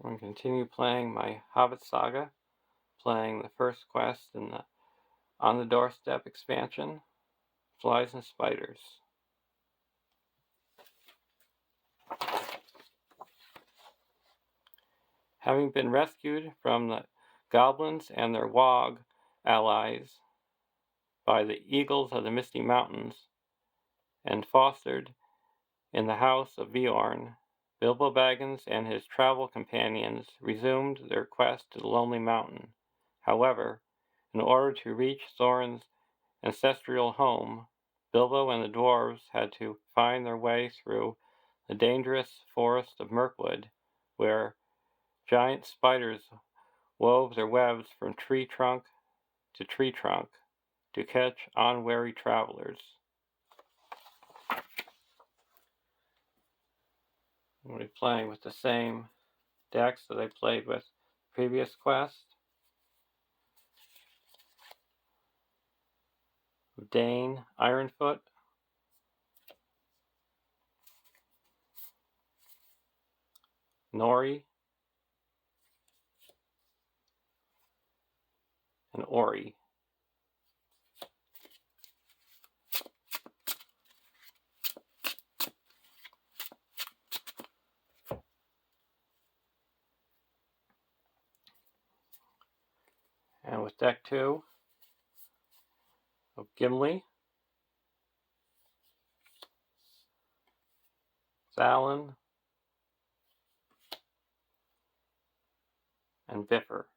I'm going to continue playing my Hobbit saga, playing the first quest in the On the Doorstep expansion, Flies and Spiders. Having been rescued from the goblins and their Wog allies by the Eagles of the Misty Mountains, and fostered in the house of Beorn, Bilbo Baggins and his travel companions resumed their quest to the Lonely Mountain. However, in order to reach Thorin's ancestral home, Bilbo and the dwarves had to find their way through the dangerous forest of Mirkwood, where giant spiders wove their webs from tree trunk to catch unwary travelers. I'm going to be playing with the same decks that I played with the previous quest. Dane, Ironfoot, Nori, and Ori. And with deck 2 of Gimli, Zalin, and Biffer.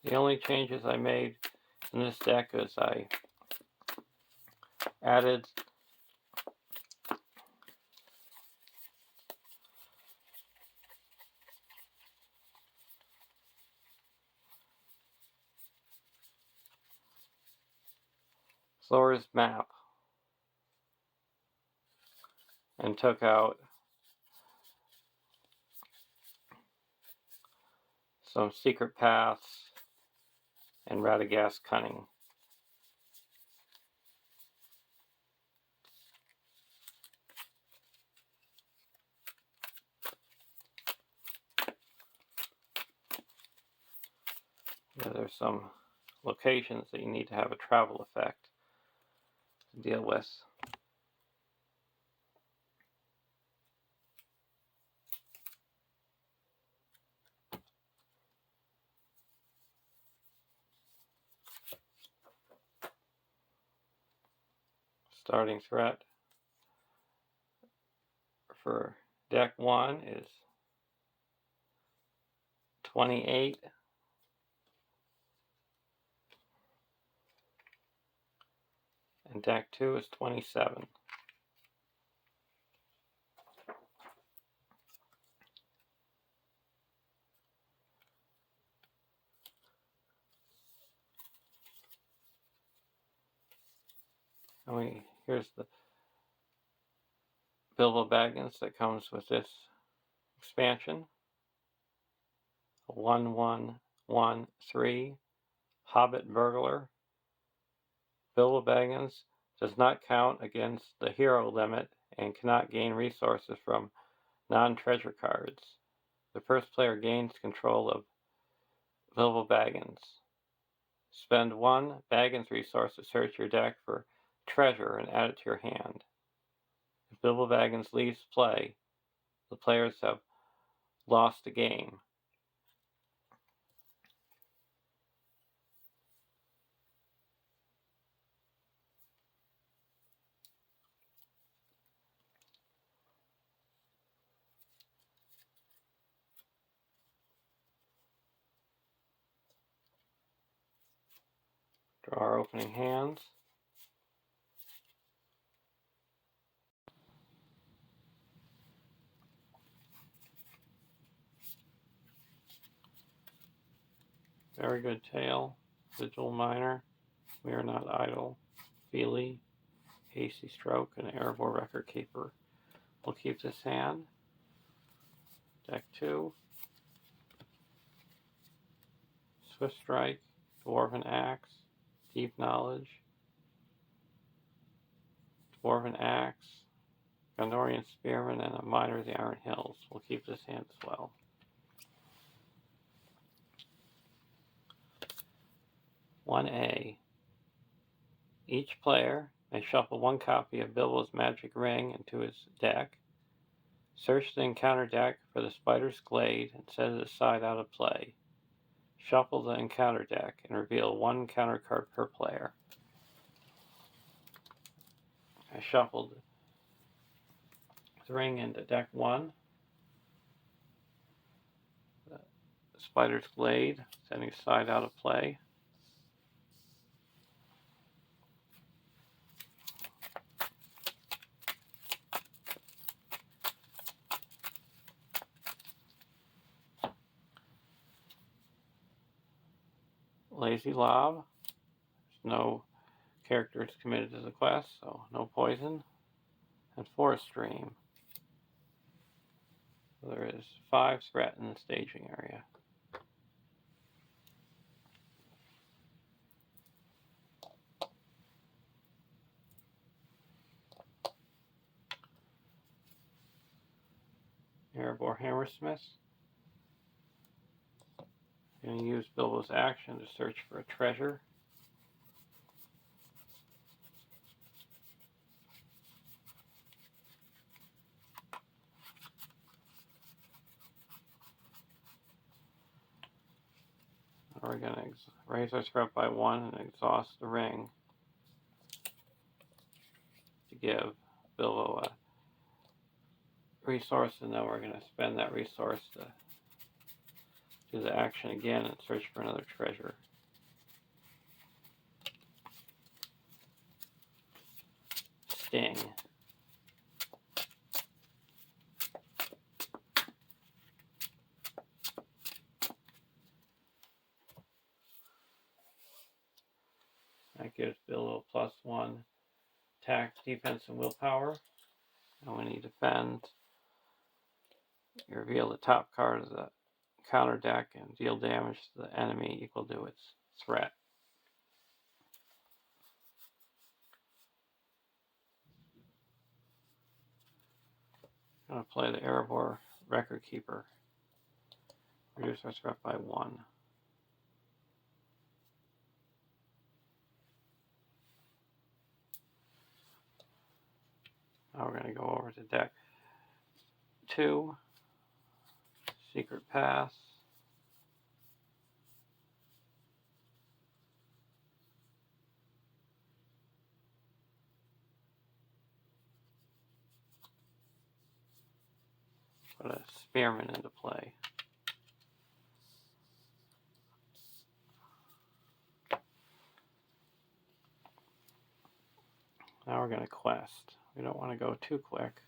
The only changes I made in this deck is I added Thor's map and took out some secret paths and Radagast cunning. There's some locations that you need to have a travel effect to deal with. Starting threat for deck 1 is 28. And deck 2 is 27. Here's the Bilbo Baggins that comes with this expansion. 1113 Hobbit Burglar. Bilbo Baggins does not count against the hero limit and cannot gain resources from non-treasure cards. The first player gains control of Bilbo Baggins. Spend 1 Baggins resource to search your deck for treasure and add it to your hand. If Bilbo Baggins leaves play, the players have lost the game. Draw our opening hands. Very good tail. Vigil Miner. We Are Not Idle. Feely. Hasty Stroke, and Erebor Record Keeper. We'll keep this hand. Deck 2. Swift Strike. Dwarven Axe, Deep Knowledge, Dwarven Axe, Gondorian Spearman, and a Miner of the Iron Hills. We'll keep this hand as well. (1A). Each player may shuffle one copy of Bilbo's Magic Ring into his deck, search the encounter deck for the Spider's Glade, and set it aside out of play. Shuffle the encounter deck and reveal one encounter card per player. I shuffled the ring into deck 1. The Spider's Glade, setting aside out of play. Lazy Lob. There's no characters committed to the quest, so no poison. And Forest Stream. There is 5 threat in the staging area. Erebor Hammersmith. I'm going to use Bilbo's action to search for a treasure. We're going to raise our threat by 1 and exhaust the ring to give Bilbo a resource, and then we're going to spend that resource to do the action again and search for another treasure. Sting. That gives Bilbo +1 attack, defense, and willpower. And when he defends, you reveal the top card of the counter deck and deal damage to the enemy equal to its threat. I'm going to play the Erebor Record Keeper. Reduce our threat by 1. Now we're going to go over to deck 2, Secret Pass. Put a Spearman into play. Now we're going to quest. We don't want to go too quick.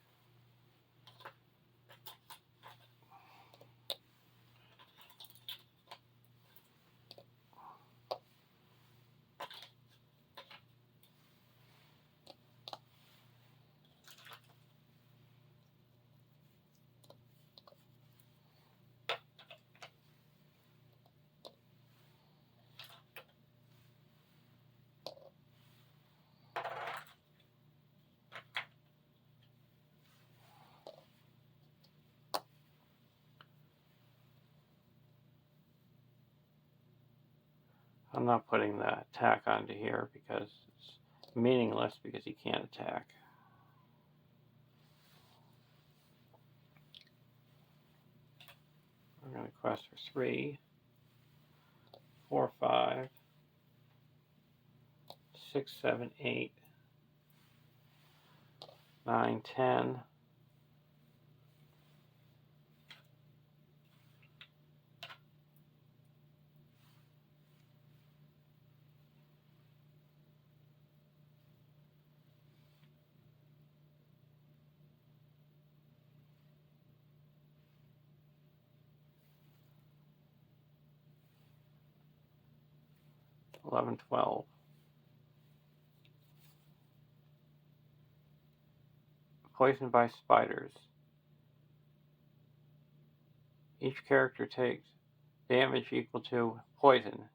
I'm not putting the attack onto here because it's meaningless because he can't attack. We're going to quest for 3, 4, 5, 6, 7, 8, 9, 10. (11, 12). Poisoned by spiders. Each character takes damage equal to poison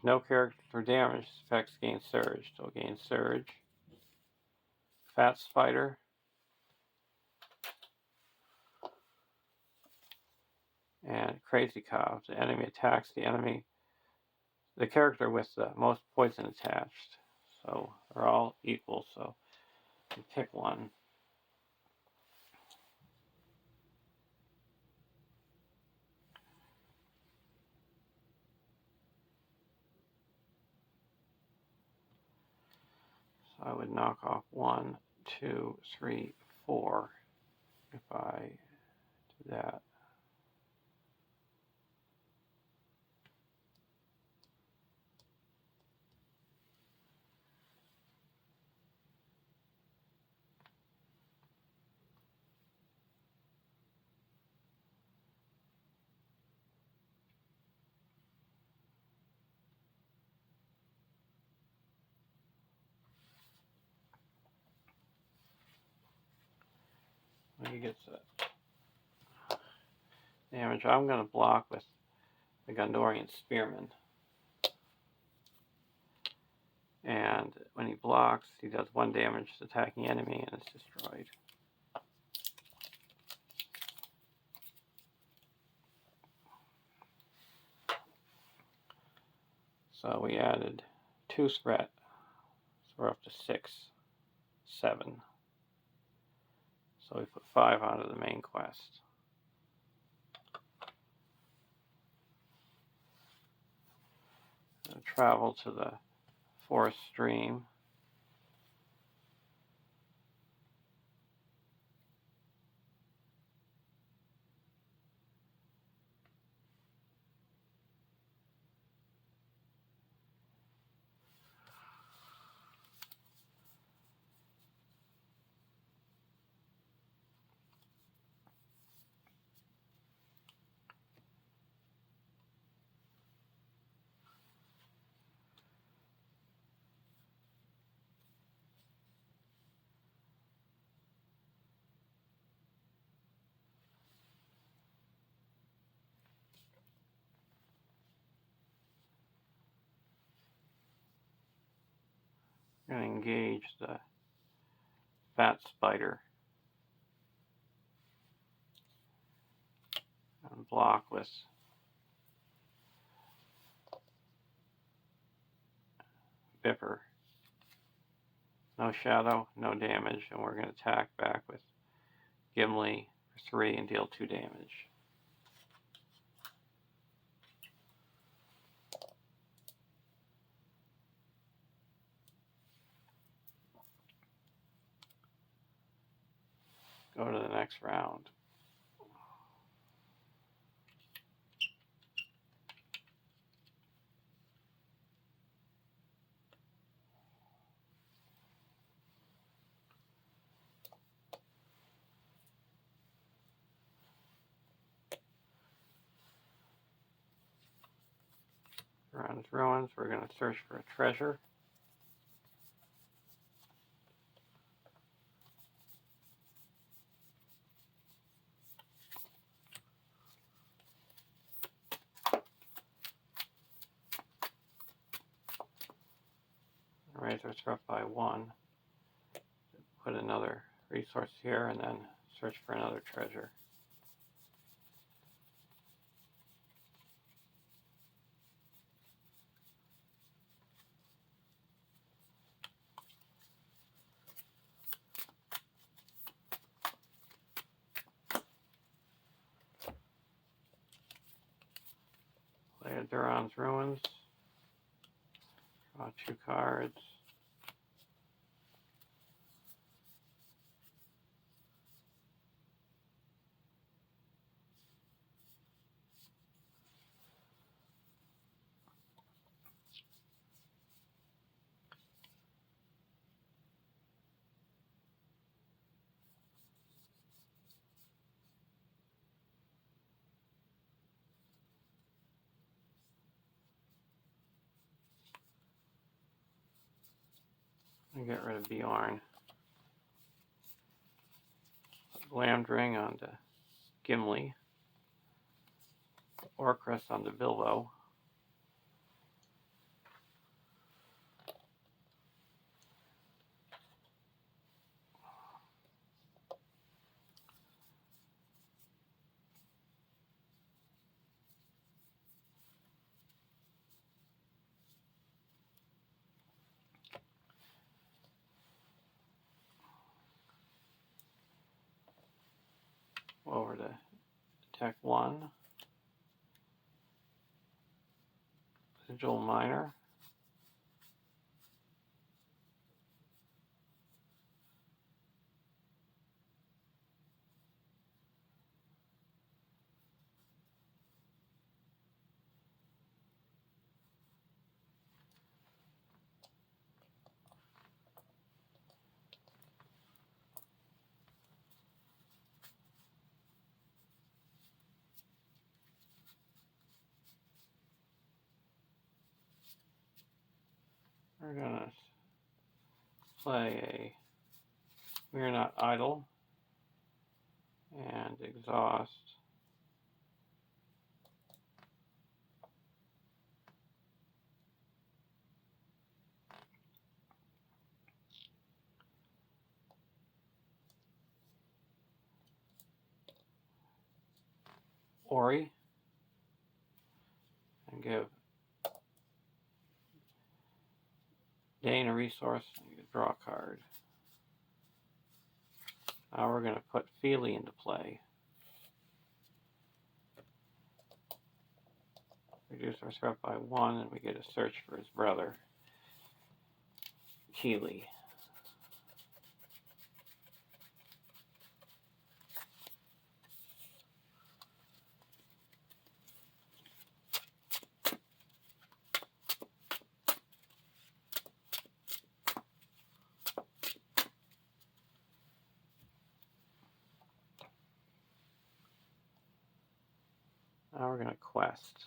If no characters were damaged, effects gain surge. So gain surge. Fat Spider. And Crazy Cow. The enemy attacks the character with the most poison attached. So they're all equal, so you pick one. So I would knock off 1, 2, 3, 4 if I do that. He gets a damage. I'm going to block with the Gondorian Spearman. And when he blocks, he does 1 damage to the attacking enemy and it's destroyed. So we added 2 threat. So we're up to 6, 7. So we put 5 onto the main quest. Travel to the forest stream. We're going to engage the Fat Spider and block with Bipper. No shadow, no damage, and we're going to attack back with Gimli for 3 and deal 2 damage. Go to the next round. Around ruins, we're going to search for a treasure. Raise our threat by 1. Put another resource here and then search for another treasure. Play a Duran's Ruins. Draw 2 cards. And get rid of Bjorn. Glamdring onto Gimli. Orchrist onto Bilbo. to deck 1. Sigil Miner. We're going to play a We're Not Idle and exhaust Ori and give Dane a resource and draw a card. Now we're going to put Feely into play. Reduce our threat by 1, and we get a search for his brother, Keely. Now we're going to quest.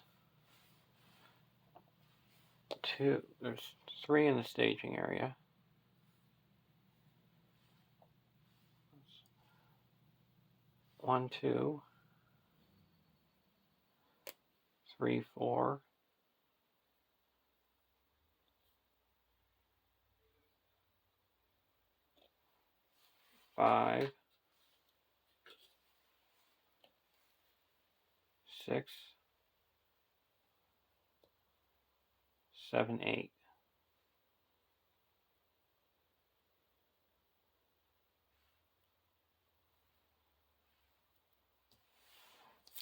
There's 3 in the staging area. 1, 2, 3, 4. 5, 6, 7, 8.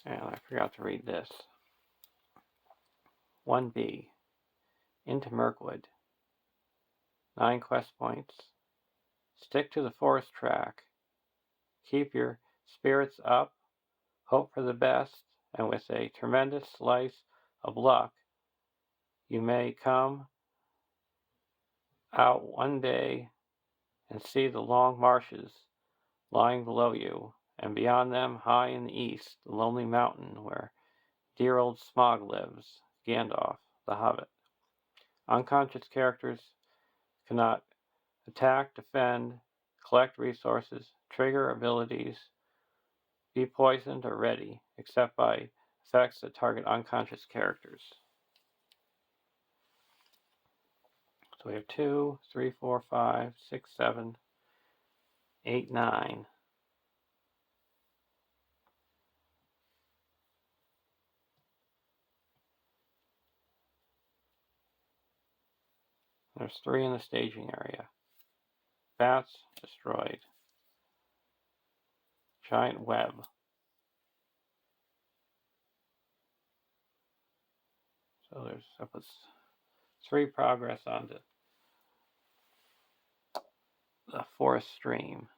And I forgot to read this. 1B, into Mirkwood. 9 quest points. Stick to the forest track. Keep your spirits up, hope for the best, and with a tremendous slice of luck, you may come out one day and see the long marshes lying below you, and beyond them, high in the east, the lonely mountain where dear old Smog lives, Gandalf, the Hobbit. Unconscious characters cannot attack, defend, collect resources, trigger abilities, be poisoned or ready, except by effects that target unconscious characters. So we have 2, 3, 4, 5, 6, 7, 8, 9. There's 3 in the staging area. Bats destroyed. Giant web. So that puts 3 progress onto the forest stream.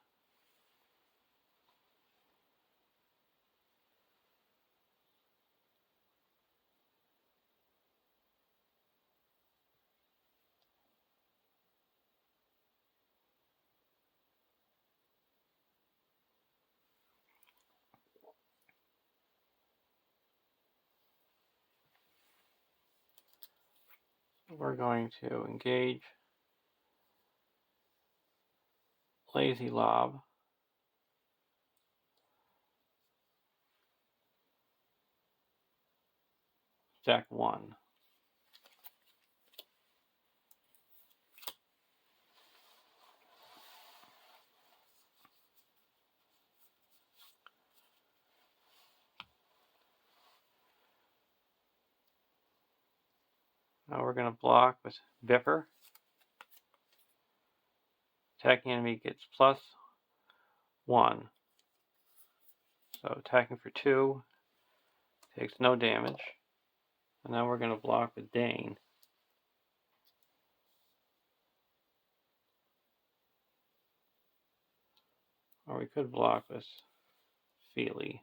We're going to engage Lazy Lob. Deck 1. Now we're going to block with Vipper. Attacking enemy gets +1. So attacking for 2, takes no damage. And then we're going to block with Dane. Or we could block with Feely.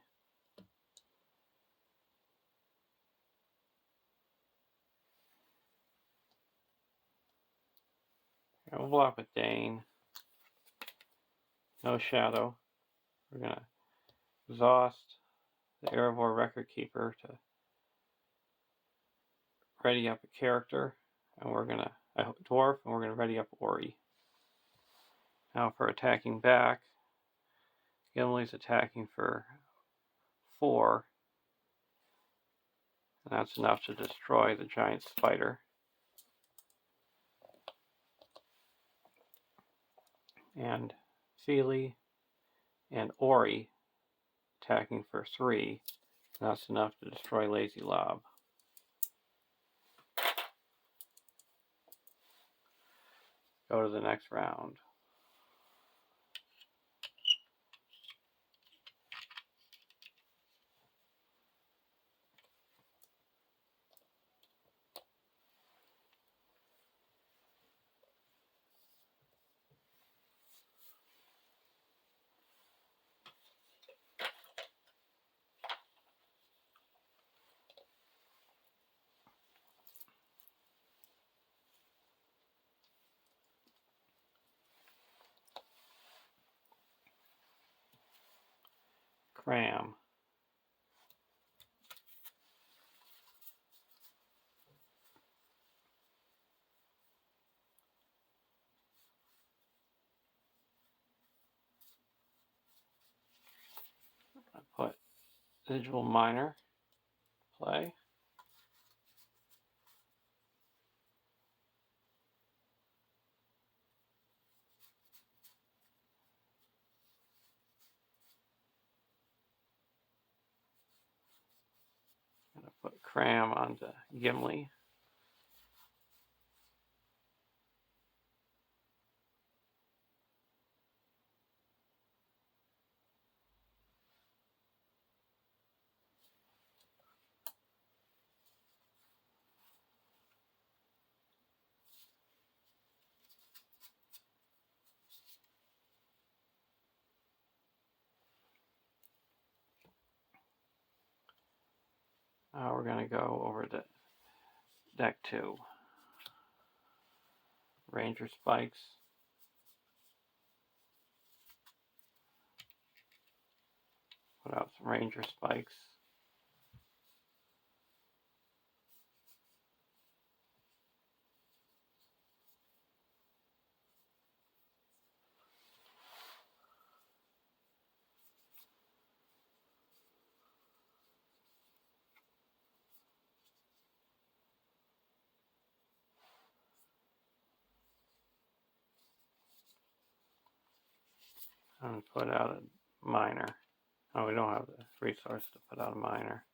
Yeah, we'll block with Dane. No Shadow. We're going to exhaust the Erebor Record Keeper to ready up a character. And we're going to, a dwarf, and we're going to ready up Ori. Now for attacking back, Gimli's attacking for 4. And that's enough to destroy the giant spider. And Feely and Ori attacking for 3. And that's enough to destroy Lazy Lob. Go to the next round. Cram. I put Residual Miner. Play. I'm going to put Cram onto Gimli. Now we're going to go over to deck 2. Ranger Spikes. Put out some Ranger Spikes. And put out a Miner. Oh, we don't have the resource to put out a Miner.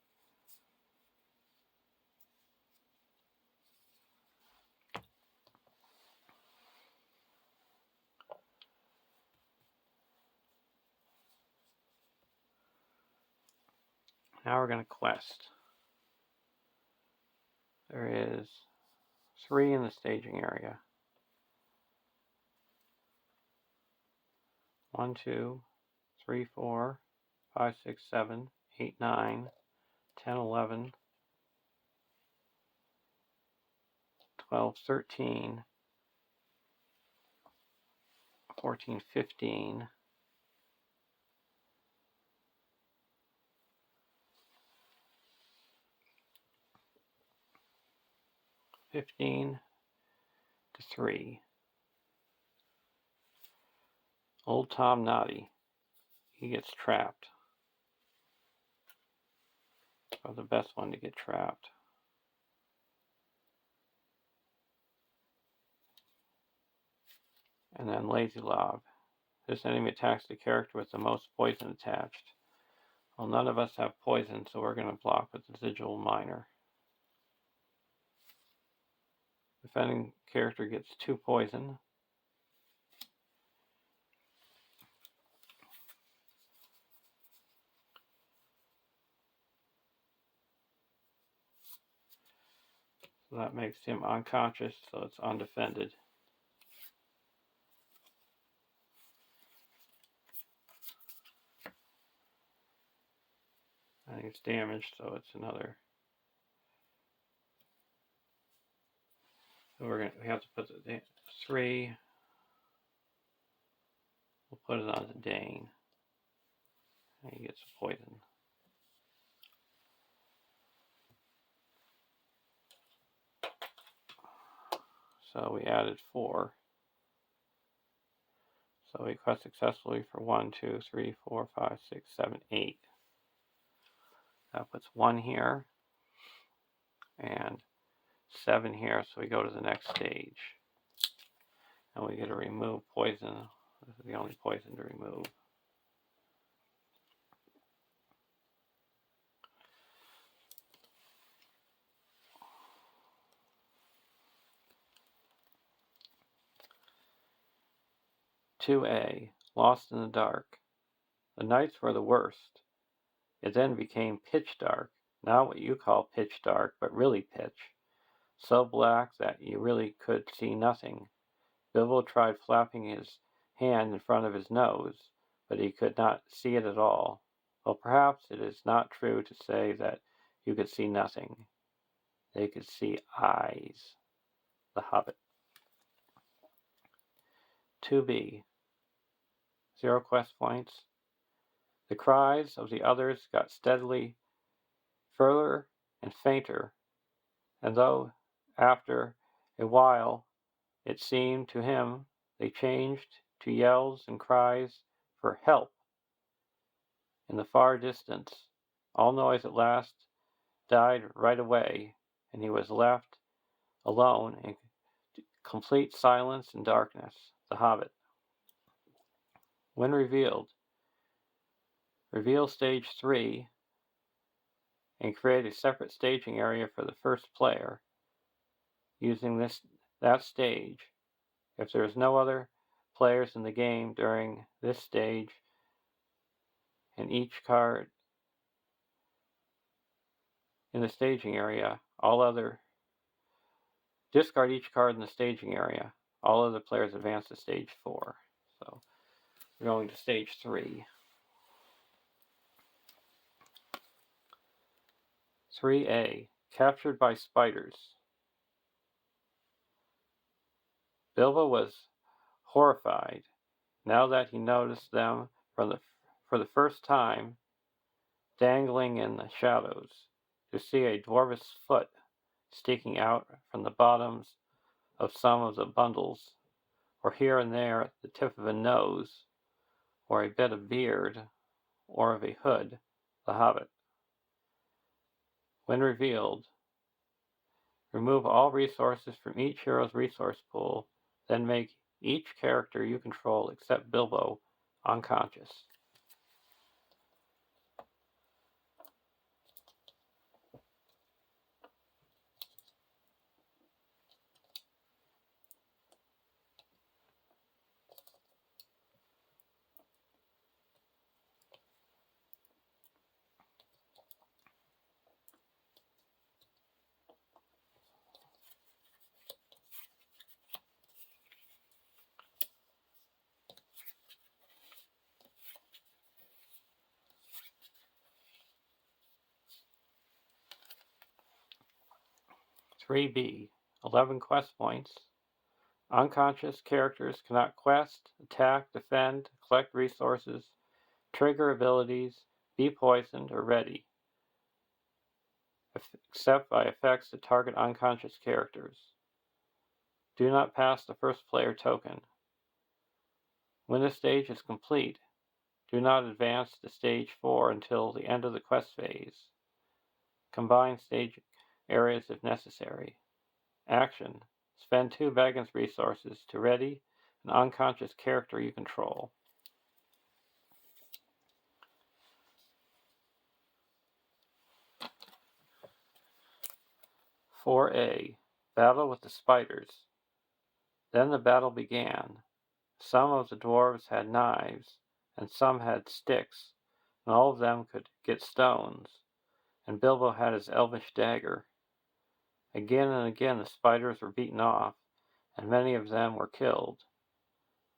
Now we're going to quest. There is 3 in the staging area. 1, 2, 3, 4, 5, 6, 7, 8, 9, 10, 11, 12, 13, 14, 15, 15 to 3. Old Tom Noddy. He gets trapped. Or the best one to get trapped. And then Lazy Lob. This enemy attacks the character with the most poison attached. Well, none of us have poison, so we're going to block with Residual Miner. Defending character gets 2 poison. So that makes him unconscious, so it's undefended. I think it's damaged, so it's another. So we have to put the 3. We'll put it on to Dane. And he gets a poison. So we added 4. So we quest successfully for 1, 2, 3, 4, 5, 6, 7, 8. That puts 1 here and 7 here, so we go to the next stage. And we get to remove poison. This is the only poison to remove. "2A, Lost in the Dark. The nights were the worst. It then became pitch dark, not what you call pitch dark, but really pitch, so black that you really could see nothing. Bilbo tried flapping his hand in front of his nose, but he could not see it at all. Well, perhaps it is not true to say that you could see nothing. They could see eyes." The Hobbit. 2B, 0 quest points. The cries of the others got steadily further and fainter, and though after a while it seemed to him they changed to yells and cries for help in the far distance, all noise at last died right away, and he was left alone in complete silence and darkness. The Hobbit. When reveal stage 3 and create a separate staging area for the first player using that stage. If there is no other players in the game during this stage, and each card in the staging area, discard each card in the staging area. All other players advance to stage 4. So we're going to stage 3. 3A, Captured by Spiders. Bilbo was horrified now that he noticed them for the first time dangling in the shadows, to see a dwarf's foot sticking out from the bottoms of some of the bundles, or here and there the tip of a nose, or a bit of beard, or of a hood. The Hobbit. When revealed, remove all resources from each hero's resource pool, then make each character you control except Bilbo unconscious. "3B, 11 quest points. Unconscious characters cannot quest, attack, defend, collect resources, trigger abilities, be poisoned, or ready, except by effects that target unconscious characters. Do not pass the first player token. When the stage is complete, do not advance to stage 4 until the end of the quest phase. Combine stage areas if necessary. Action. Spend 2 Baggins resources to ready an unconscious character you control. "4A, Battle with the Spiders. Then the battle began. Some of the dwarves had knives, and some had sticks, and all of them could get stones, and Bilbo had his elvish dagger. Again and again the spiders were beaten off, and many of them were killed.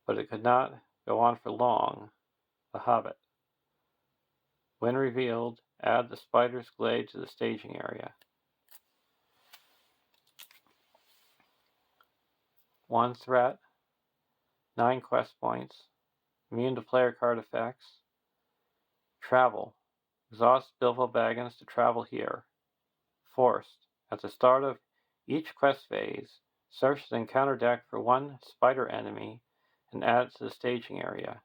But it could not go on for long. The Hobbit. When revealed, add the spider's glade to the staging area. 1 threat, 9 quest points, immune to player card effects. Travel. Exhaust Bilbo Baggins to travel here. Forced. At the start of each quest phase, search the encounter deck for 1 spider enemy and add it to the staging area.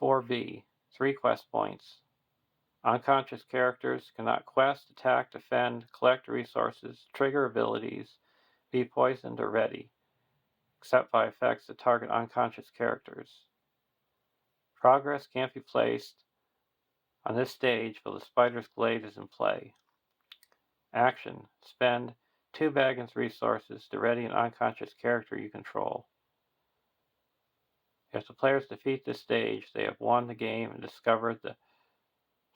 4B. 3 quest points. Unconscious characters cannot quest, attack, defend, collect resources, trigger abilities, be poisoned or ready, except by effects that target unconscious characters. Progress can't be placed on this stage while the spider's glade is in play. Action. Spend 2 Baggins resources to ready an unconscious character you control. If the players defeat this stage, they have won the game and discovered the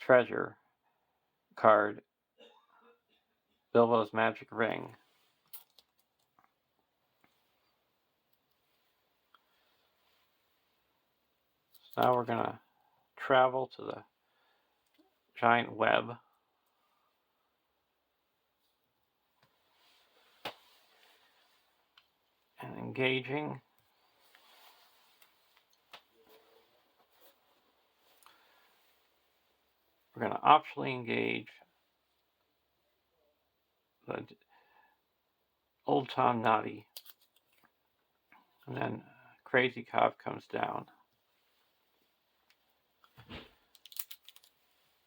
treasure card, Bilbo's Magic Ring. So now we're going to travel to the giant web. And engaging. We're going to optionally engage the Old Tom Noddy. And then Crazy Cobb comes down.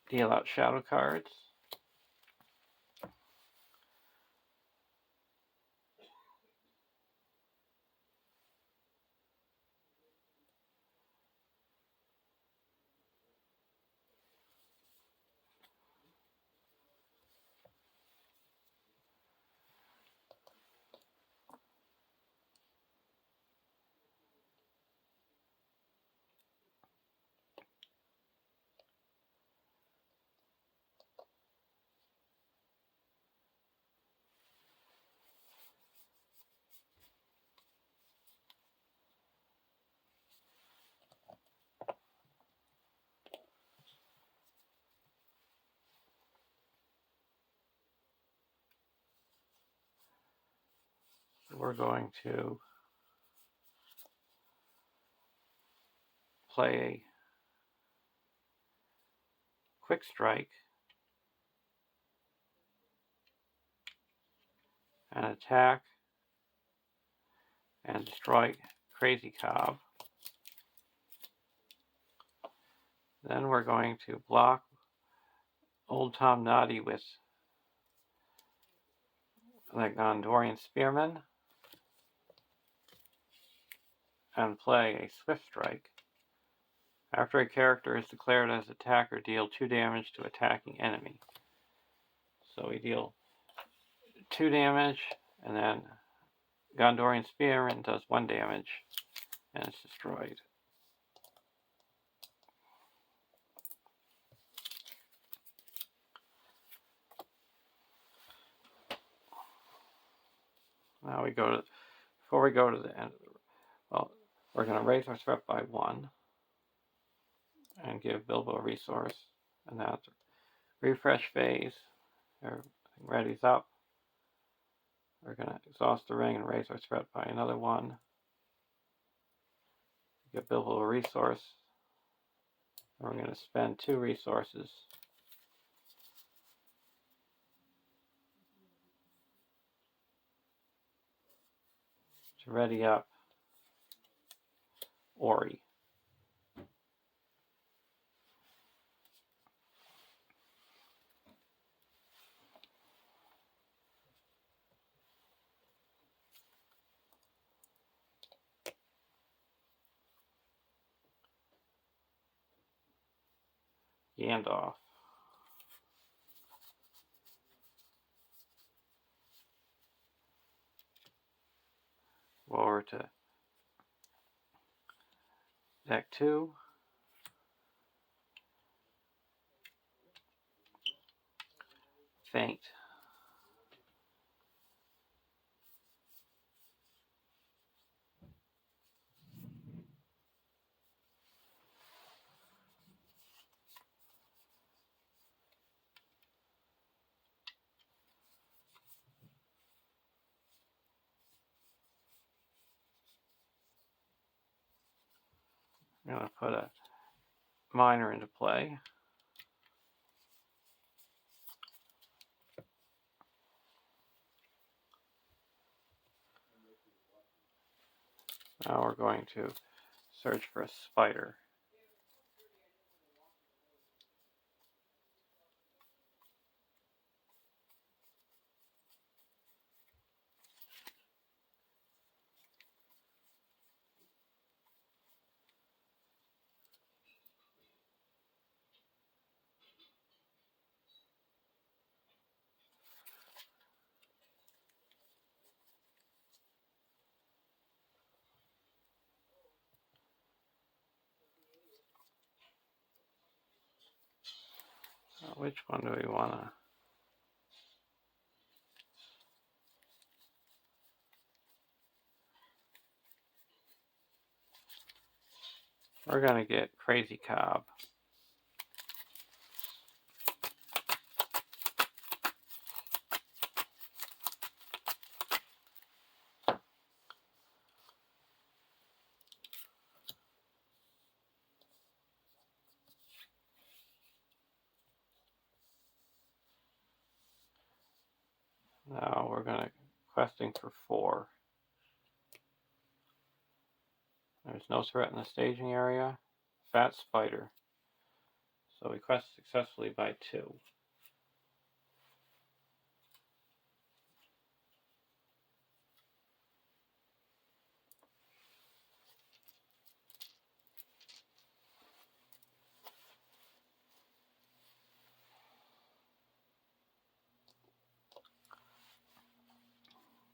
Deal out shadow cards. We're going to play a quick strike and attack and destroy Crazy Cobb. Then we're going to block Old Tom Noddy with the Gondorian Spearman and play a Swift Strike. After a character is declared as attacker, deal 2 damage to attacking enemy. So we deal 2 damage, and then Gondorian Spearman does 1 damage, and it's destroyed. Now before we go to the end, we're going to raise our threat by 1 and give Bilbo a resource, and that's refresh phase. Everything ready's up. We're going to exhaust the ring and raise our threat by another 1. Give Bilbo a resource. And we're going to spend 2 resources to ready up Ori. Gandalf. Over to deck 2. faint. I'm going to put a miner into play. Now we're going to search for a spider. Which one do we want to? We're going to get Crazy Cobb. Now we're going to questing for 4. There's no threat in the staging area. Fat spider. So we quest successfully by 2.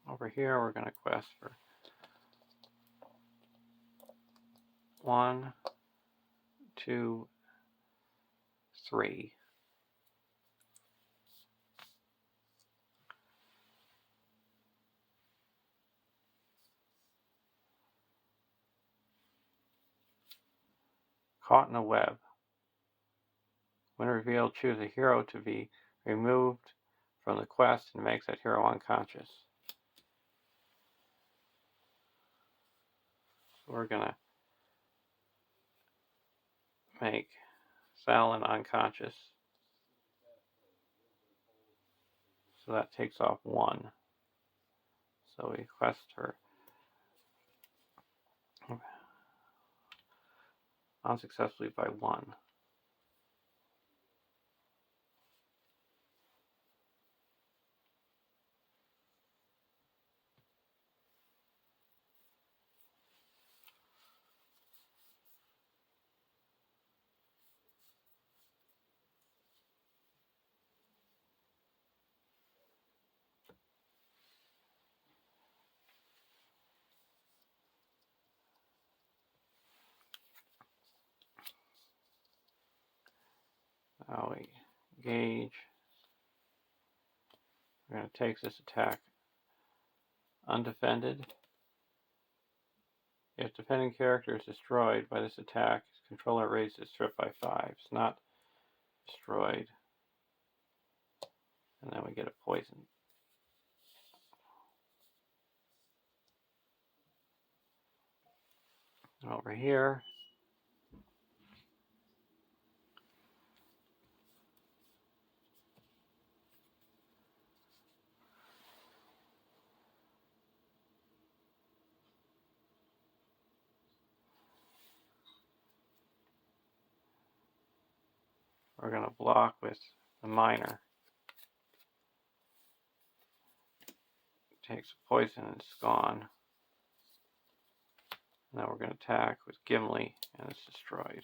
Over here we're going to quest for 1, 2, 3. Caught in a web. When revealed, choose a hero to be removed from the quest and makes that hero unconscious. So we're going to make Salin unconscious. So that takes off 1. So we quest her unsuccessfully by 1. Now we gauge. We're going to take this attack undefended. If defending character is destroyed by this attack, his controller raises its threat by 5. It's not destroyed. And then we get a poison. And over here, we're going to block with the miner. Takes poison and it's gone. Now we're going to attack with Gimli and it's destroyed.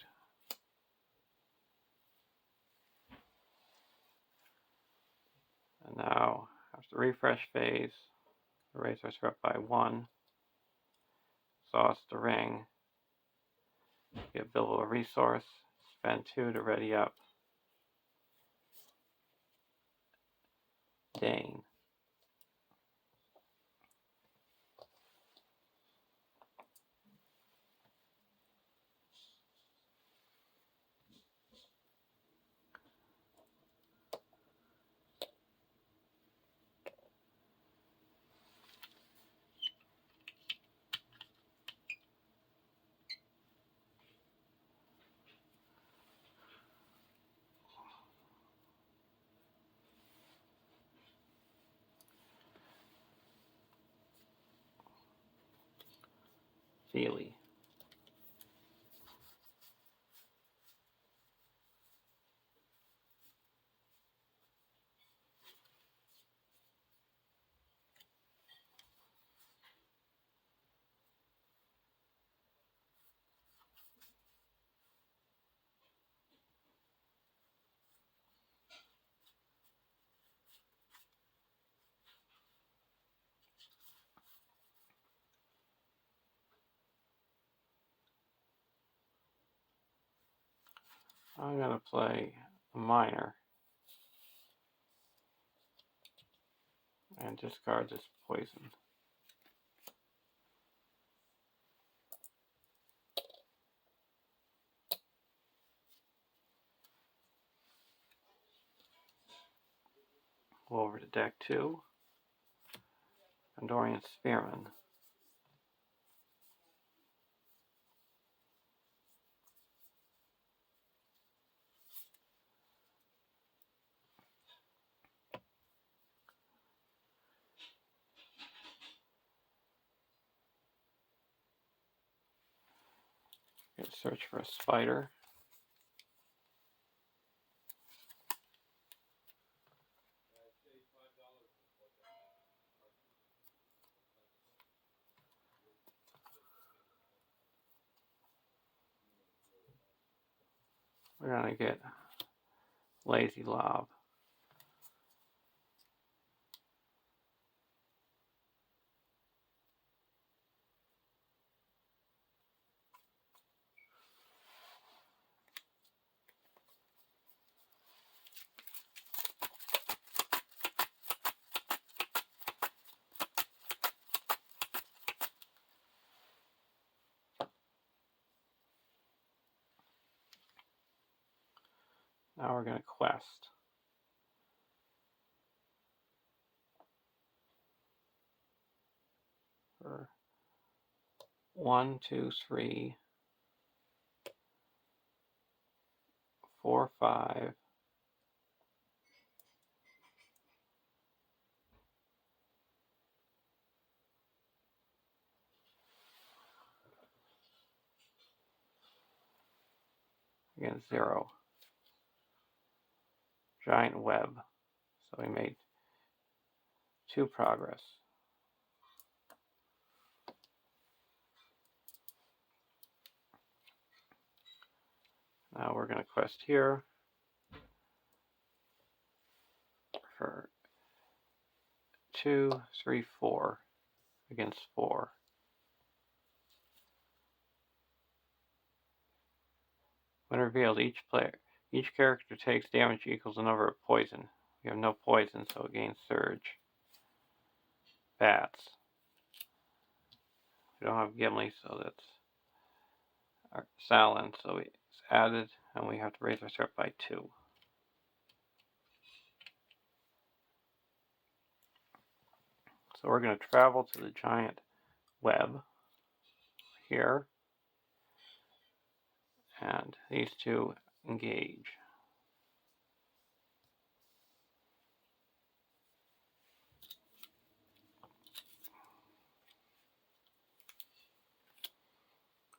And now, after the refresh phase, raise our threat by 1. Exhaust the ring. Get billable resource. Spend 2 to ready up. stain. Feely. I'm going to play a minor and discard this poison. Go over to deck 2. Andorian Spearman. Search for a spider. We're going to get Lazy Lob. Now we're going to quest. For 1, 2, 3, 4, 5. Again, 0. Giant web. So we made 2 progress. Now we're going to quest here for 2, 3, 4 against 4. When revealed, each character takes damage equals the number of poison. We have no poison, so it gains surge. Bats. We don't have Gimli, so that's our Salin, so it's added, and we have to raise our threat by 2. So we're going to travel to the giant web here, and these 2 engage.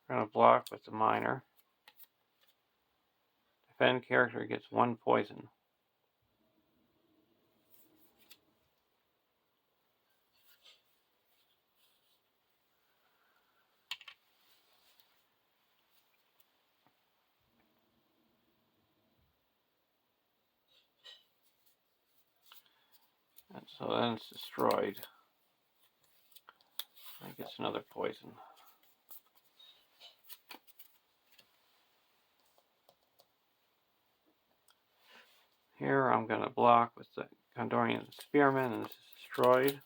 We're going to block with the minor. Defend character gets 1 poison. And so then it's destroyed. It gets another poison. Here I'm going to block with the Gondorian spearman, and this is destroyed.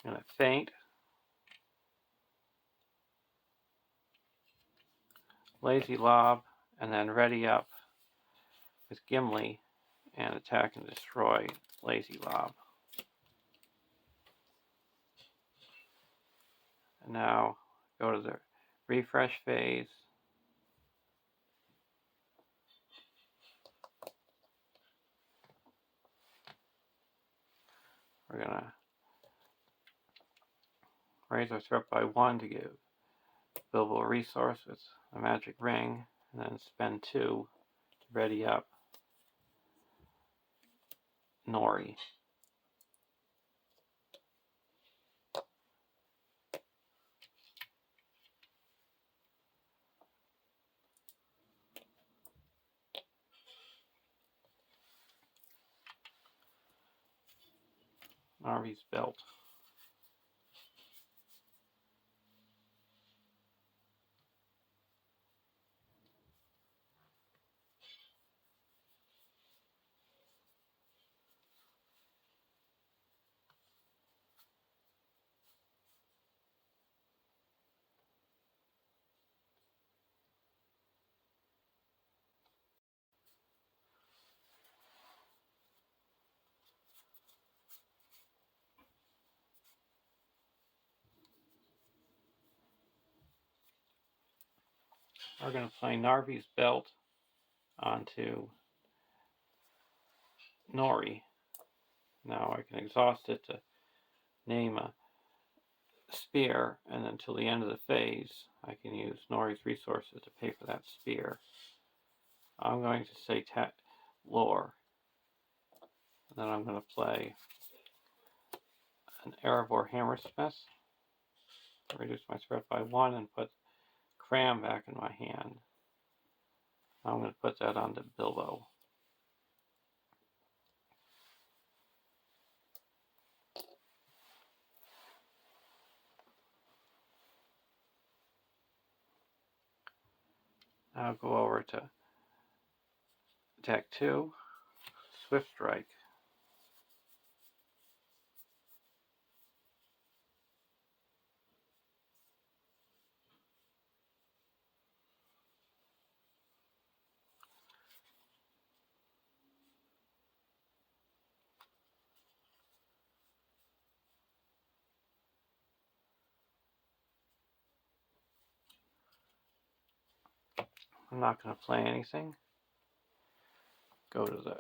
I'm going to feint. Lazy lob, and then ready up with Gimli and attack and destroy Lazy lob. And now go to the refresh phase. We're going to raise our threat by 1 to give Bilbo a resource with a magic ring, and then spend 2 to ready up Nori. Narvi's belt. We're going to play Narvi's belt onto Nori. Now I can exhaust it to name a spear, and until the end of the phase, I can use Nori's resources to pay for that spear. I'm going to say lore, and then I'm going to play an Erebor Hammersmith, reduce my threat by 1, and put Cram back in my hand. I'm going to put that onto Bilbo. Now go over to attack 2, Swift Strike. I'm not going to play anything. Go to the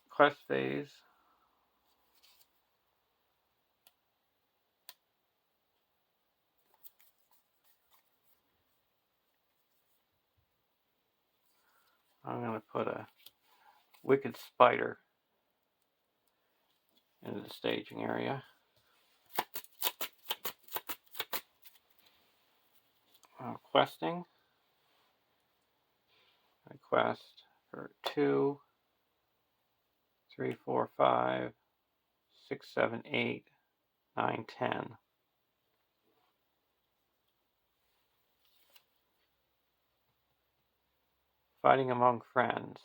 quest phase. I'm going to put a Wicked Spider into the staging area. Questing. I quest for 2, 3, 4, 5, 6, 7, 8, 9, 10. Fighting among friends.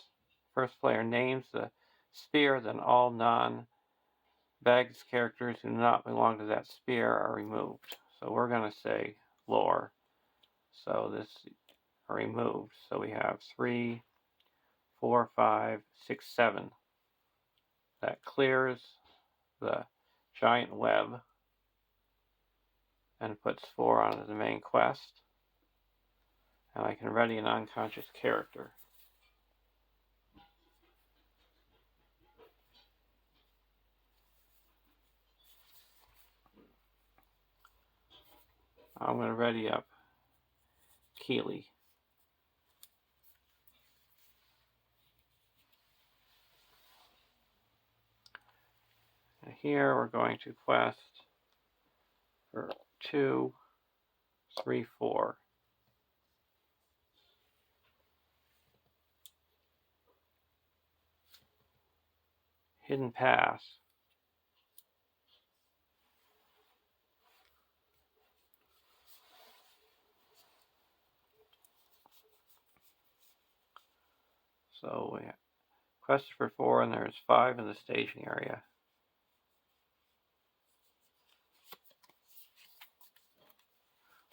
First player names the spear, then all non-bagged characters who do not belong to that spear are removed. So we're going to say lore. So this are removed. So we have 3, 4, 5, 6, 7. That clears the giant web and puts 4 onto the main quest. And I can ready an unconscious character. I'm going to ready up Keeley. And here we're going to quest for 2, 3, 4. Hidden Pass. So we requested for 4 and there's 5 in the staging area.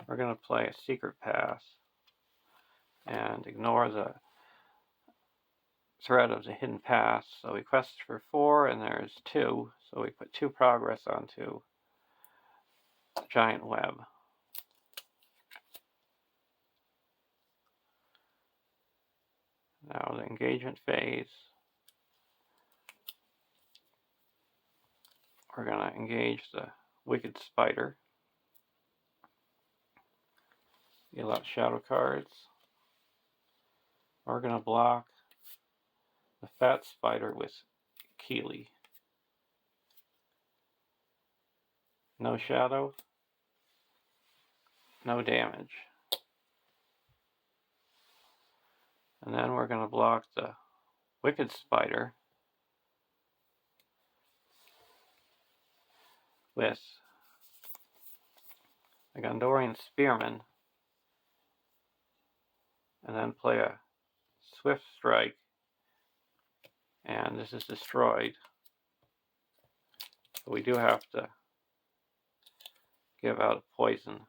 We're going to play a secret pass and ignore the threat of the hidden pass. So we requested for 4 and there's 2. So we put 2 progress onto the giant web. Now the engagement phase. We're going to engage the wicked spider. Deal out shadow cards. We're going to block the fat spider with Keeley. No shadow, no damage. And then we're going to block the wicked spider with a Gondorian spearman, and then play a swift strike, and this is destroyed. So we do have to give out a poison.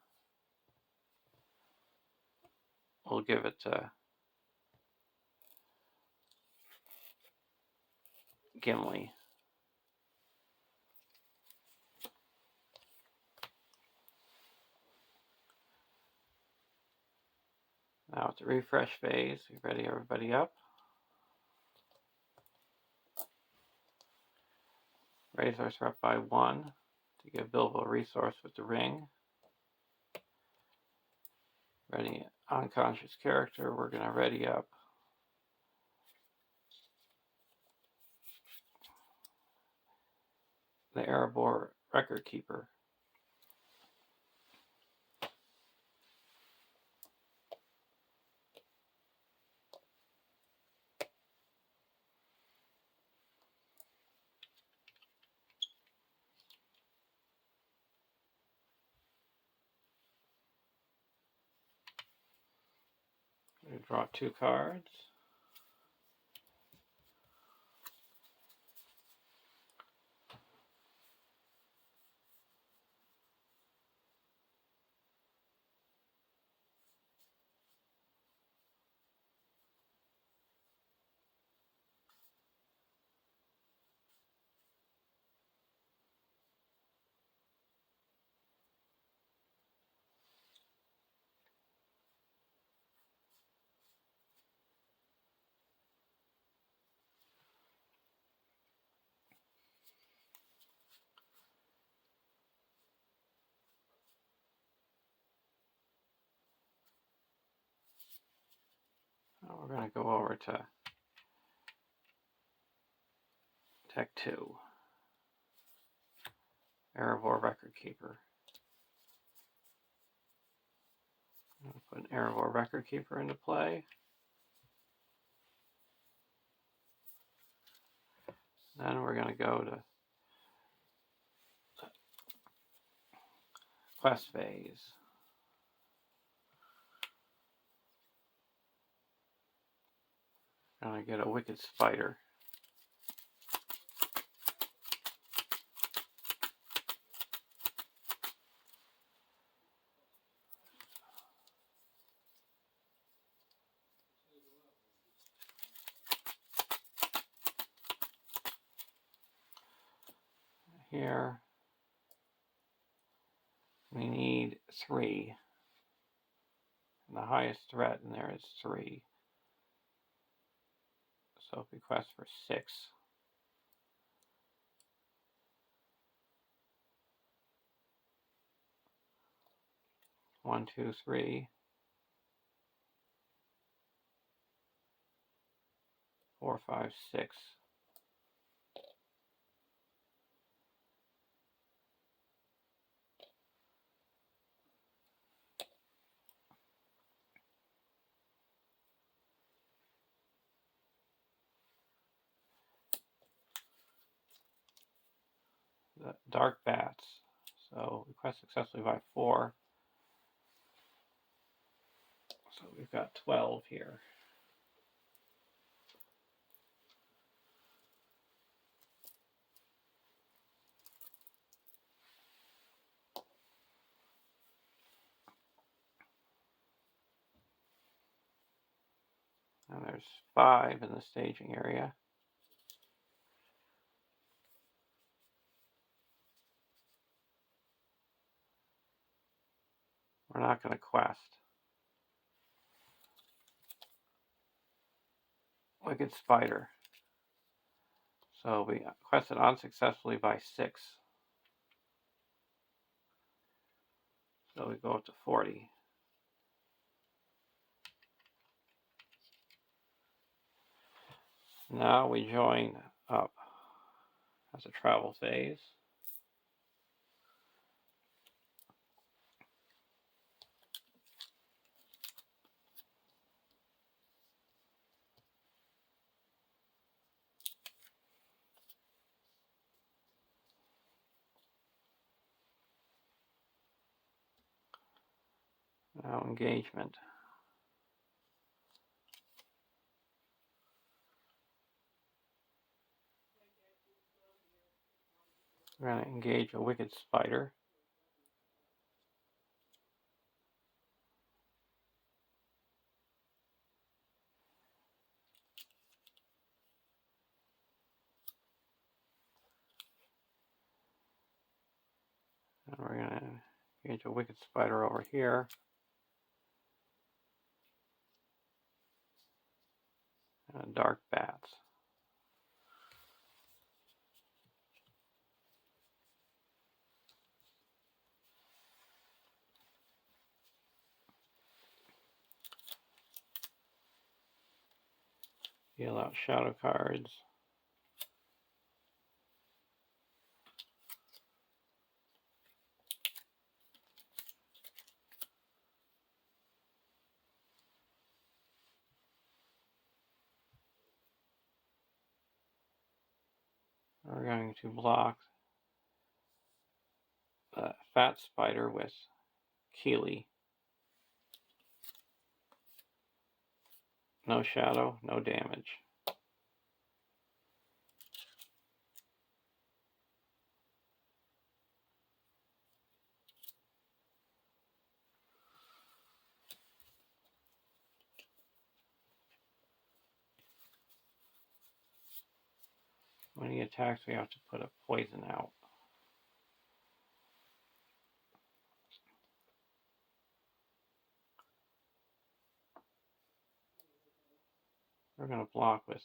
We'll give it to Gimli. Now it's a refresh phase. We ready everybody up. Raise our threat by 1 to give Bilbo a resource with the ring. Ready unconscious character. We're going to ready up the Erebor record keeper. We draw 2 cards. Now we're going to go over to Tech 2. Erebor record keeper. I'm going to put an Erebor record keeper into play. Then we're going to go to quest phase. Going to get a wicked spider. Here we need 3. And the highest threat in there is 3. So request for 6. 1, 2, 3, 4, 5, 6. The dark bats. So request successfully by 4. So we've got 12 here. And there's 5 in the staging area. We're not going to quest. Wicked Spider. So we quested unsuccessfully by 6. So we go up to 40. Now we join up as a travel phase. Now engagement. We're going to engage a Wicked Spider. And we're going to engage a Wicked Spider over here. And Dark Bats. Deal out shadow cards. We're going to block the Fat Spider with Keely. No shadow, no damage. When he attacks, we have to put a poison out. We're going to block with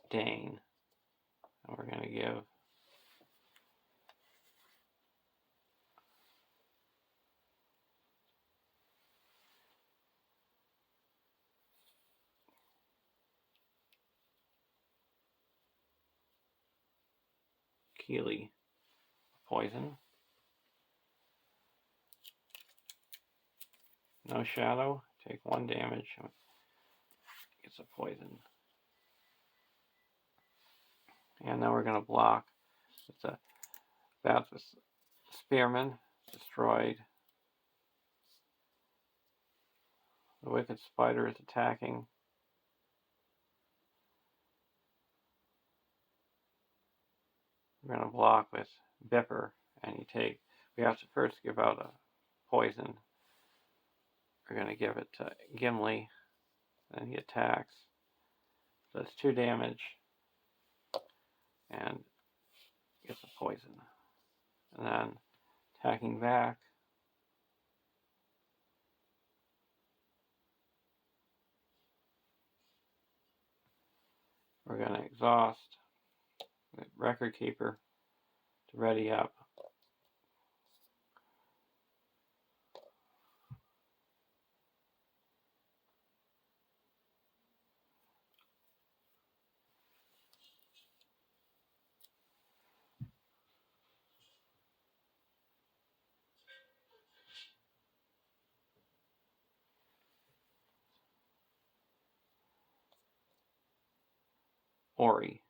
Dane. And we're going to give Keely poison. No shadow, take 1 damage. Gets a poison. And now we're going to block with the Bats with Spearman. Destroyed. The Wicked Spider is attacking. We're going to block with Bipper, and we have to first give out a poison. We're going to give it to Gimli, and he attacks. So it's 2 damage, and gets a poison. And then attacking back, we're going to exhaust the Record Keeper to ready up. Ori.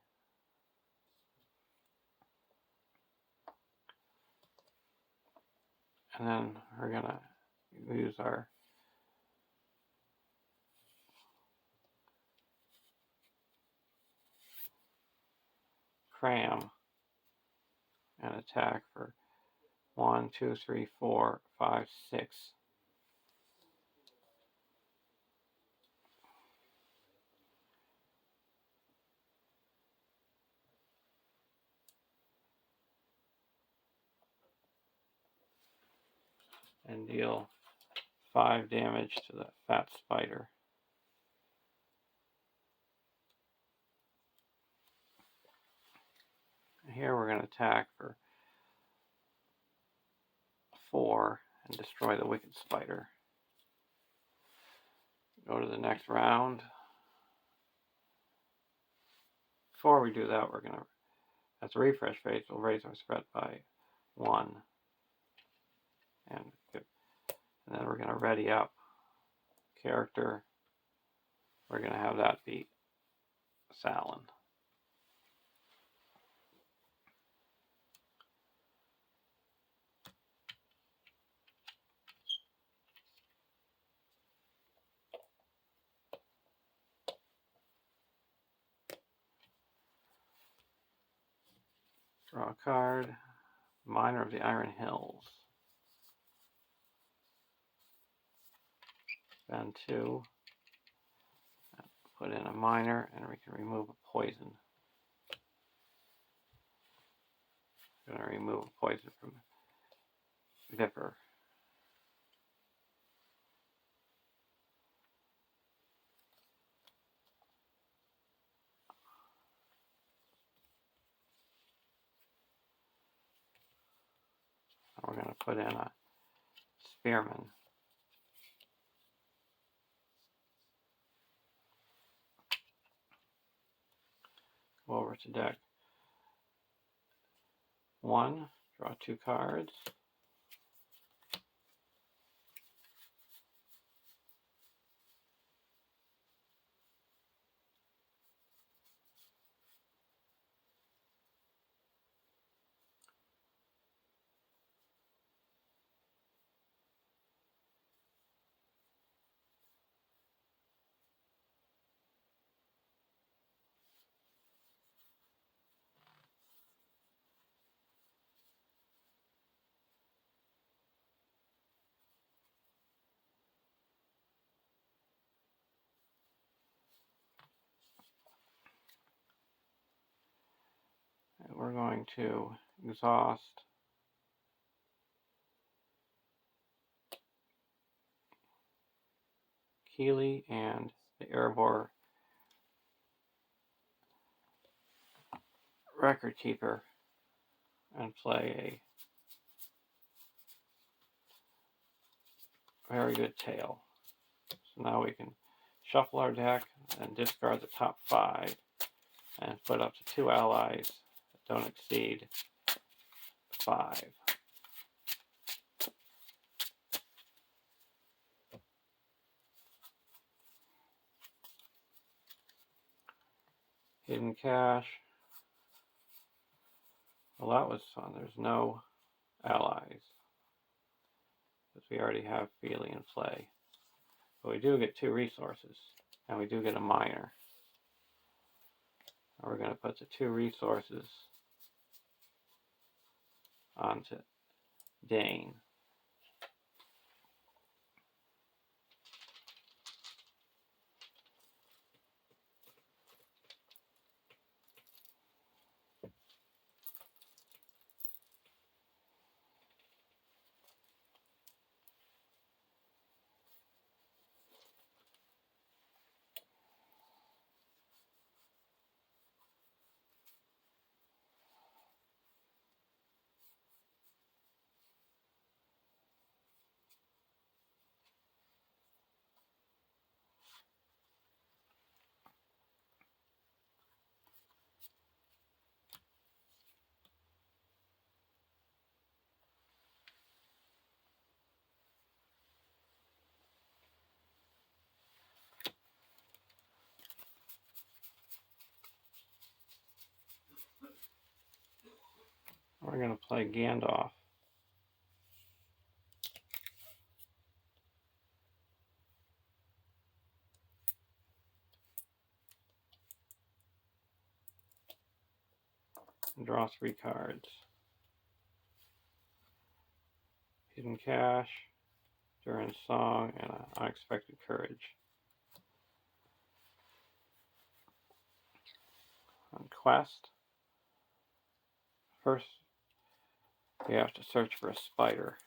And then we're going to use our Cram and attack for 1, 2, 3, 4, 5, 6. and deal 5 damage to the fat spider. Here we're going to attack for 4 and destroy the wicked spider. Go to the next round. Before we do that, we're going to, as a refresh phase, we'll raise our spread by 1. And then we're going to ready up character. We're going to have that be Salin. Draw a card. Miner of the Iron Hills. Spend 2. Put in a miner, and we can remove a poison. We're going to remove a poison from Viper. We're going to put in a Spearman. Go over to deck 1, draw 2 cards. And we're going to exhaust Keeley and the Erebor Record Keeper and play a very good tail. So now we can shuffle our deck and discard the top 5 and put up to 2 allies that don't exceed 5. Hidden Cache. Well, that was fun. There's no allies, because we already have Feely in play. But we do get 2 resources, and we do get a miner. And we're going to put the 2 resources onto Dane. We're going to play Gandalf. And draw 3 cards. Hidden Cache, Durin's Song, and Unexpected Courage. On quest, first we have to search for a spider.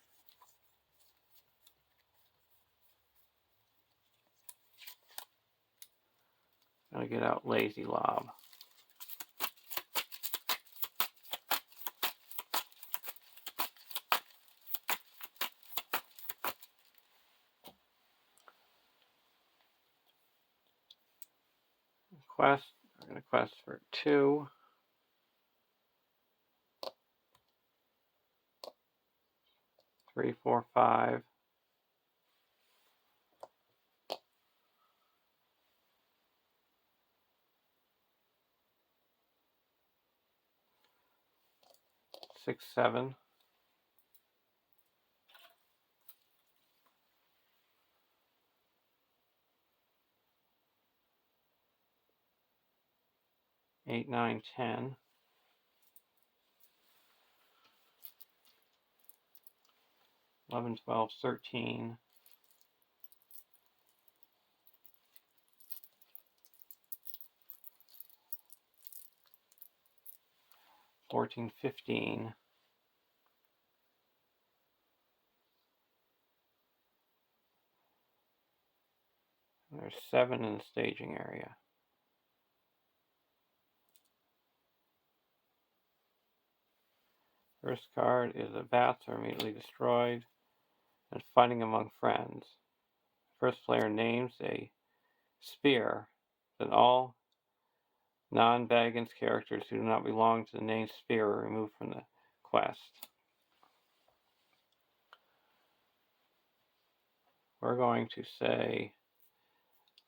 I'm going to get out Lazy Lob. Quest, we're going to quest for 2. 3, 4, 5. 6, 7. 8, 9, 10. 11, 12, 13. 14, 15. And there's 7 in the staging area. First card is the bats are immediately destroyed, and fighting among friends. First player names a spear, then all non-Baggins characters who do not belong to the named spear are removed from the quest. We're going to say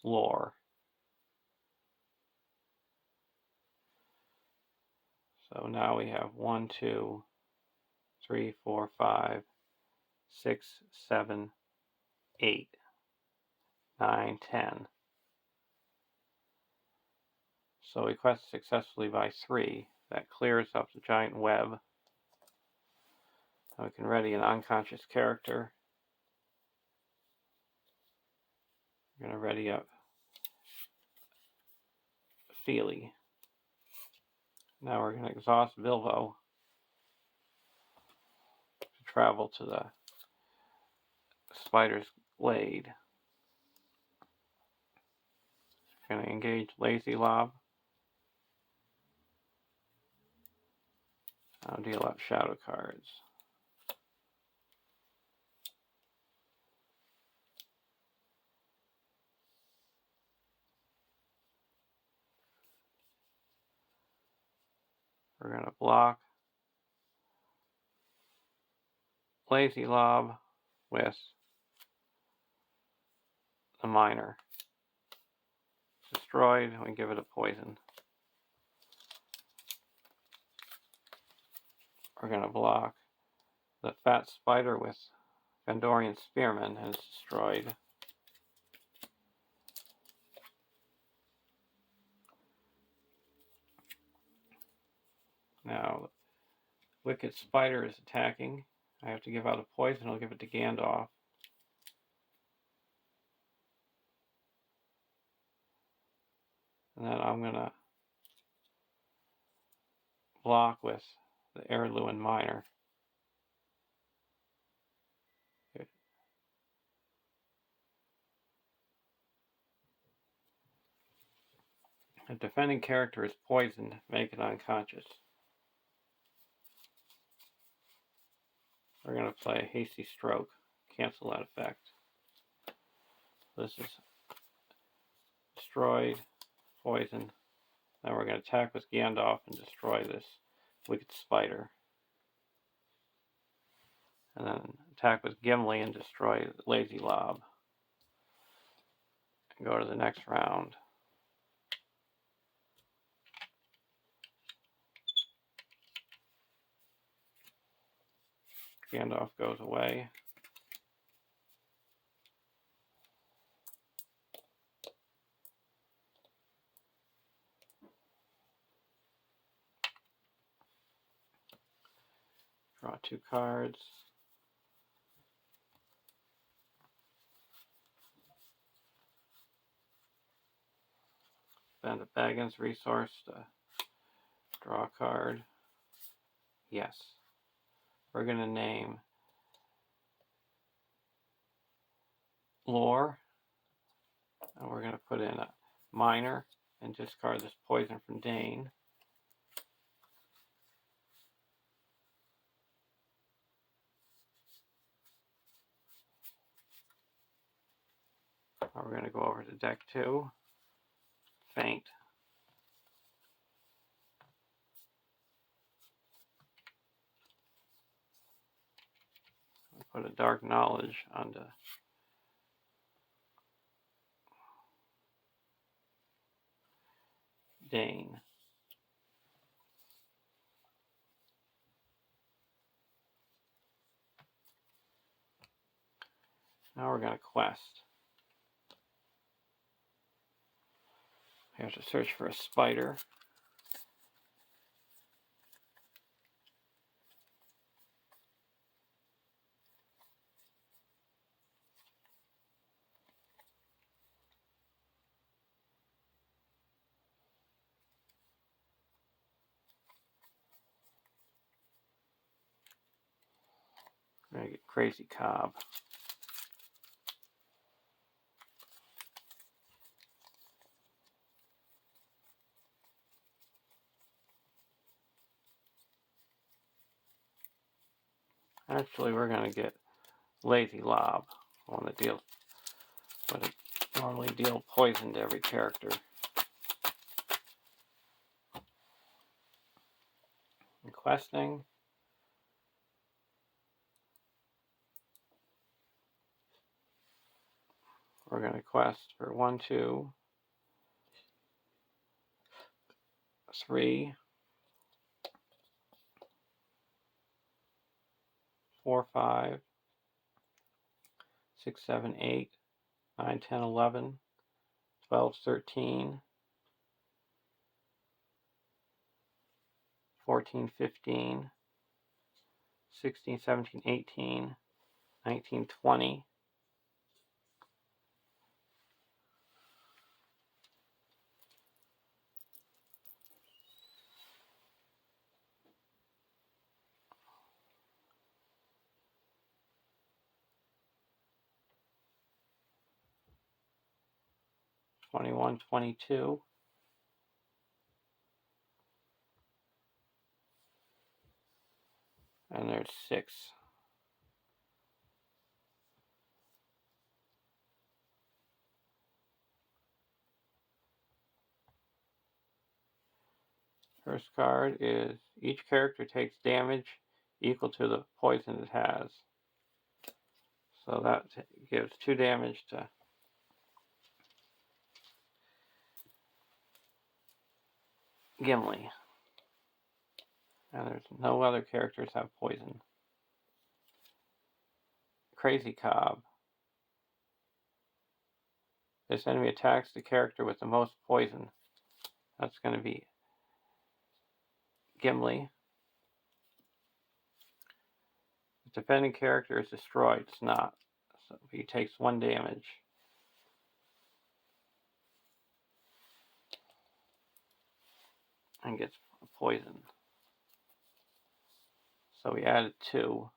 lore. So now we have 1, 2, 3, 4, 5, 6, 7, 8, 9, 10. So we quest successfully by 3. That clears up the giant web. Now we can ready an unconscious character. We're going to ready up Feely. Now we're going to exhaust Bilbo to travel to the spider's glade. We're going to engage Lazy Lob. I'll deal out shadow cards. We're going to block Lazy Lob with the miner. Destroyed, we give it a poison. We're going to block the fat spider with Gondorian Spearman, and it's destroyed. Now, Wicked Spider is attacking. I have to give out a poison. I'll give it to Gandalf. And then I'm going to block with the Heirloom Miner. A defending character is poisoned. Make it unconscious. We're going to play a Hasty Stroke. Cancel that effect. This is destroyed, poison. Now we're going to attack with Gandalf and destroy this Wicked Spider. And then attack with Gimli and destroy Lazy Lob. And go to the next round. Gandalf goes away. Draw 2 cards. Spend a Baggins resource to draw a card. Yes. We're going to name lore. And we're going to put in a miner and discard this poison from Dane. Now we're going to go over to deck 2. Faint. Put a Dark Knowledge onto Dane. Now we're going to quest. We have to search for a spider. We're going to get Crazy Cobb. Actually, we're going to get Lazy Lob, one that deals, but it normally deal poison to every character. And questing. We're going to quest for 1, 2, 3, 4, 5, 6, 7, 8, 9, 10, 11, 12, 13, 14, 15, 16, 17, 18, 19, 20. Twenty-one, 22, and there's 6. First card is each character takes damage equal to the poison it has. So that gives 2 damage to Gimli. And there's no other characters have poison. Crazy Cobb. This enemy attacks the character with the most poison. That's going to be Gimli. The defending character is destroyed. It's not. So he takes 1 damage. And gets poison. So we added 2.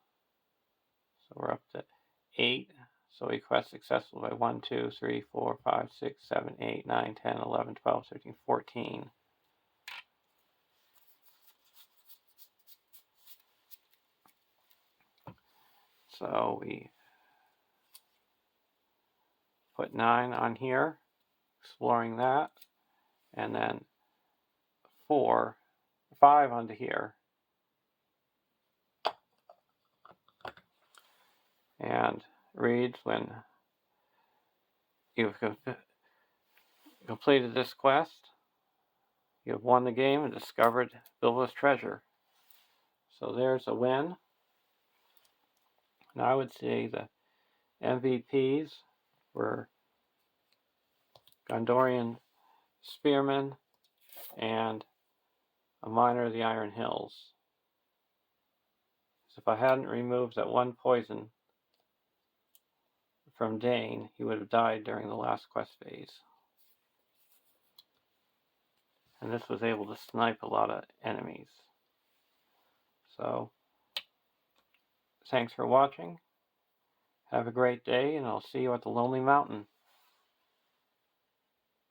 So we're up to 8. So we quest successful by 1, 2, 3, 4, 5, 6, 7, 8, 9, 10, 11, 12, 13, 14. So we put 9 on here, exploring that, and then 5 onto here. And reads when you've completed this quest, you have won the game and discovered Bilbo's treasure. So there's a win. Now I would say the MVPs were Gondorian Spearman and a Miner of the Iron Hills. So if I hadn't removed that 1 poison from Dane, he would have died during the last quest phase. And this was able to snipe a lot of enemies. So, thanks for watching. Have a great day, and I'll see you at the Lonely Mountain.